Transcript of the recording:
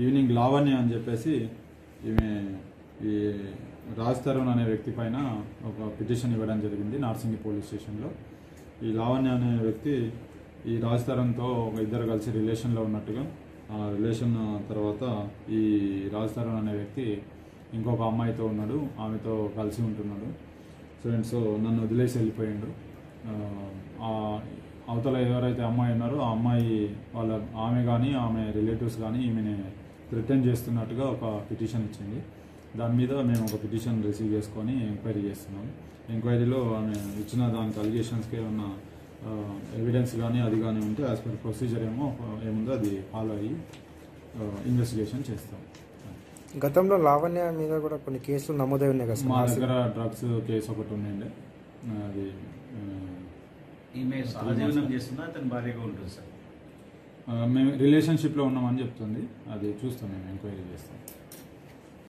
Evening Lavanya అని చెప్పేసి ఈమె ఈ రాజ్ తరుణ్ అనే వ్యక్తి పైన ఒక పిటిషన్ ఇవ్వడం జరిగింది నార్సింగి పోలీస్ స్టేషన్లో. ఈ లావణ్య అనే వ్యక్తి ఈ రాజ్ తరుణ్తో ఒక ఇద్దరు కలిసి రిలేషన్లో ఉన్నట్టుగా, ఆ రిలేషన్ తర్వాత ఈ రాజ్ తరుణ్ అనే వ్యక్తి ఇంకొక అమ్మాయితో ఉన్నాడు, ఆమెతో కలిసి ఉంటున్నాడు. సో నన్ను వదిలేసి వెళ్ళిపోయిండు. అవతల ఎవరైతే అమ్మాయి ఉన్నారో ఆ అమ్మాయి ఆమె కానీ ఆమె రిలేటివ్స్ కానీ ఈమెని థ్రెటన్ చేస్తున్నట్టుగా ఒక పిటిషన్ ఇచ్చింది. దాని మీద మేము ఒక పిటిషన్ రిసీవ్ చేసుకొని ఎంక్వైరీ చేస్తున్నాం. ఎంక్వైరీలో ఆమె ఇచ్చిన దానికి అలిగేషన్స్కి ఉన్న ఎవిడెన్స్ కానీ అది కానీ ఉంటే యాజ్ పర్ ప్రొసీజర్ ఏముందో అది ఫాలో అయ్యి ఇన్వెస్టిగేషన్ చేస్తాం. గతంలో లావణ్య మీద కూడా కొన్ని కేసులు నమోదై ఉన్నాయి కదా. మా దగ్గర డ్రగ్స్ కేసు ఒకటి ఉండే, అది మేము రిలేషన్షిప్లో ఉన్నామని చెప్తుంది. అది చూస్తాం, మేము ఎంక్వైరీ చేస్తాం.